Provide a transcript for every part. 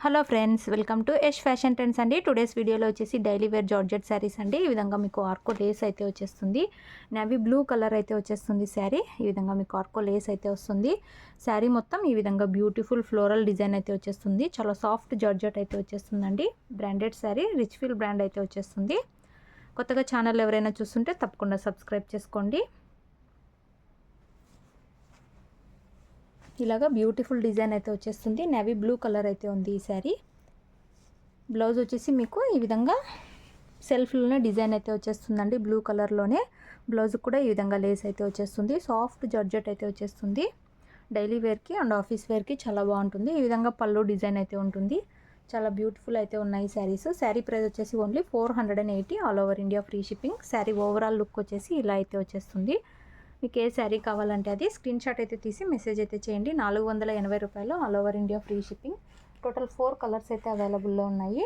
Hello friends, welcome to Yash fashion trends అండి. Today's వీడియోలో వచ్చేసి డైలీ వేర్ జార్జెట్ శారీస్ అండి. ఈ విధంగా మీకు ఆర్కో లేస్ అయితే వచ్చేస్తుంది. నేవీ బ్లూ కలర్ అయితే వచ్చేస్తుంది శారీ. ఈ విధంగా మీకు ఆర్కో లేస్ అయితే వస్తుంది. శారీ మొత్తం ఈ విధంగా బ్యూటిఫుల్ ఫ్లోరల్ డిజైన్ అయితే వచ్చేస్తుంది. చాలా సాఫ్ట్ జార్జెట్ అయితే వచ్చేస్తుందండి. Branded sari, rich feel brand అయితే వచ్చేస్తుంది. కొత్తగా ఛానల్ ఎవరైనా చూస్తుంటే తప్పకుండా సబ్స్క్రైబ్ చేసుకోండి. ఇలాగా బ్యూటిఫుల్ డిజైన్ అయితే వచ్చేస్తుంది. నేవీ బ్లూ కలర్ అయితే ఉంది ఈ శారీ. బ్లౌజ్ వచ్చేసి మీకు ఈ విధంగా సెల్ఫ్లోనే డిజైన్ అయితే వచ్చేస్తుందండి. బ్లూ కలర్లోనే బ్లౌజ్ కూడా ఈ విధంగా లేస్ అయితే వచ్చేస్తుంది. సాఫ్ట్ జార్జెట్ అయితే వచ్చేస్తుంది. డైలీ వేర్కి అండ్ ఆఫీస్ వేర్కి చాలా బాగుంటుంది. ఈ విధంగా పళ్ళు డిజైన్ అయితే ఉంటుంది. చాలా బ్యూటిఫుల్ అయితే ఉన్నాయి శారీస్. శారీ ప్రైస్ వచ్చేసి only 480 all over India free shipping. Sari overall look వచ్చేసి ఇలా అయితే వచ్చేస్తుంది. మీకు ఏ శారీ కావాలంటే అది స్క్రీన్ షాట్ అయితే తీసి మెసేజ్ అయితే చేయండి. 480 రూపాయలు all over India free shipping. Total 4 colours అయితే అవైలబుల్లో ఉన్నాయి.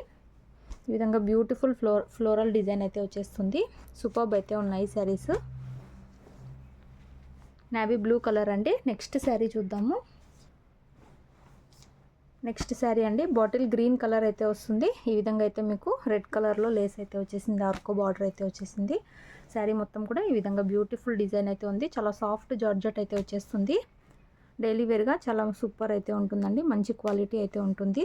ఈ విధంగా బ్యూటిఫుల్ ఫ్లోరల్ డిజైన్ అయితే వచ్చేస్తుంది. సూపర్బ్ అయితే ఉన్నాయి శారీస్. నేవీ బ్లూ కలర్ అండి. నెక్స్ట్ శారీ చూద్దాము. నెక్స్ట్ శారీ అండి బాటిల్ గ్రీన్ కలర్ అయితే వస్తుంది. ఈ విధంగా అయితే మీకు రెడ్ కలర్లో లేస్ అయితే వచ్చేసింది. ఆర్కో బార్డర్ అయితే వచ్చేసింది. శారీ మొత్తం కూడా ఈ విధంగా బ్యూటిఫుల్ డిజైన్ అయితే ఉంది. చాలా సాఫ్ట్ జార్జెట్ అయితే వచ్చేస్తుంది. డైలీ వేర్గా చాలా సూపర్ అయితే ఉంటుందండి. మంచి క్వాలిటీ అయితే ఉంటుంది.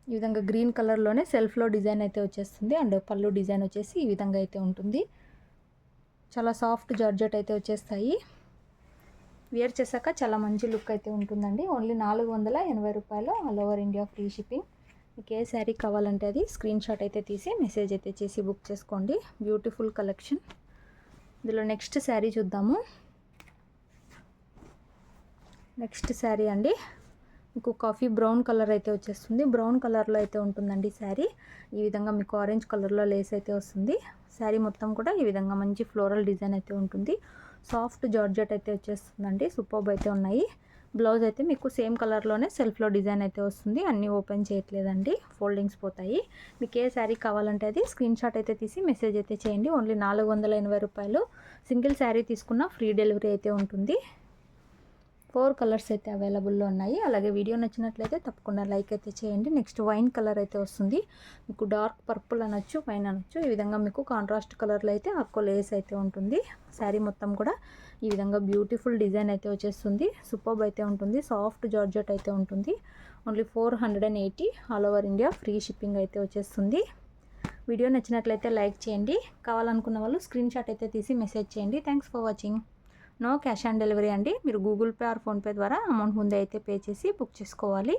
ఈ విధంగా గ్రీన్ కలర్లోనే సెల్ఫ్లో డిజైన్ అయితే వచ్చేస్తుంది. అండ్ పళ్ళు డిజైన్ వచ్చేసి ఈ విధంగా అయితే ఉంటుంది. చాలా సాఫ్ట్ జార్జెట్ అయితే వచ్చేస్తాయి. వేర్ చేశాక చాలా మంచి లుక్ అయితే ఉంటుందండి. ఓన్లీ 480 రూపాయలు all over India free shipping. మీకు ఏ శారీ కావాలంటే అది స్క్రీన్ షాట్ అయితే తీసి మెసేజ్ అయితే చేసి బుక్ చేసుకోండి. Beautiful collection. ఇందులో నెక్స్ట్ శారీ చూద్దాము. నెక్స్ట్ శారీ అండి మీకు కాఫీ బ్రౌన్ కలర్ అయితే వచ్చేస్తుంది. బ్రౌన్ కలర్లో అయితే ఉంటుందండి శారీ. ఈ విధంగా మీకు ఆరెంజ్ కలర్లో లేస్ అయితే వస్తుంది. శారీ మొత్తం కూడా ఈ విధంగా మంచి ఫ్లోరల్ డిజైన్ అయితే ఉంటుంది. సాఫ్ట్ జార్జెట్ అయితే వచ్చేస్తుందండి. సూపర్బ్ అయితే ఉన్నాయి. బ్లౌజ్ అయితే మీకు సేమ్ కలర్లోనే సెల్ఫ్లో డిజైన్ అయితే వస్తుంది. అన్నీ ఓపెన్ చేయట్లేదండి, ఫోల్డింగ్స్ పోతాయి. మీకు ఏ శారీ కావాలంటే అది స్క్రీన్ షాట్ అయితే తీసి మెసేజ్ అయితే చేయండి. ఓన్లీ 480 రూపాయలు. సింగిల్ శారీ తీసుకున్న ఫ్రీ డెలివరీ అయితే ఉంటుంది. 4 కలర్స్ అయితే అవైలబుల్లో ఉన్నాయి. అలాగే వీడియో నచ్చినట్లయితే తప్పకుండా లైక్ అయితే చేయండి. నెక్స్ట్ వైన్ కలర్ అయితే వస్తుంది. మీకు డార్క్ పర్పుల్ అనొచ్చు, వైన్ అనొచ్చు. ఈ విధంగా మీకు కాంట్రాస్ట్ కలర్లో అయితే ఆర్కో లేస్ అయితే ఉంటుంది. శారీ మొత్తం కూడా ఈ విధంగా బ్యూటిఫుల్ డిజైన్ అయితే వచ్చేస్తుంది. సూపర్బ్ అయితే ఉంటుంది. సాఫ్ట్ జార్జెట్ అయితే ఉంటుంది. Only 480 all over India free shipping అయితే వచ్చేస్తుంది. వీడియో నచ్చినట్లయితే లైక్ చేయండి. కావాలనుకున్న వాళ్ళు స్క్రీన్ షాట్ అయితే తీసి మెసేజ్ చేయండి. Thanks for watching. No cash on delivery అండి. మీరు గూగుల్ పే ఆర్ ఫోన్పే ద్వారా అమౌంట్ ముందే అయితే పే చేసి బుక్ చేసుకోవాలి.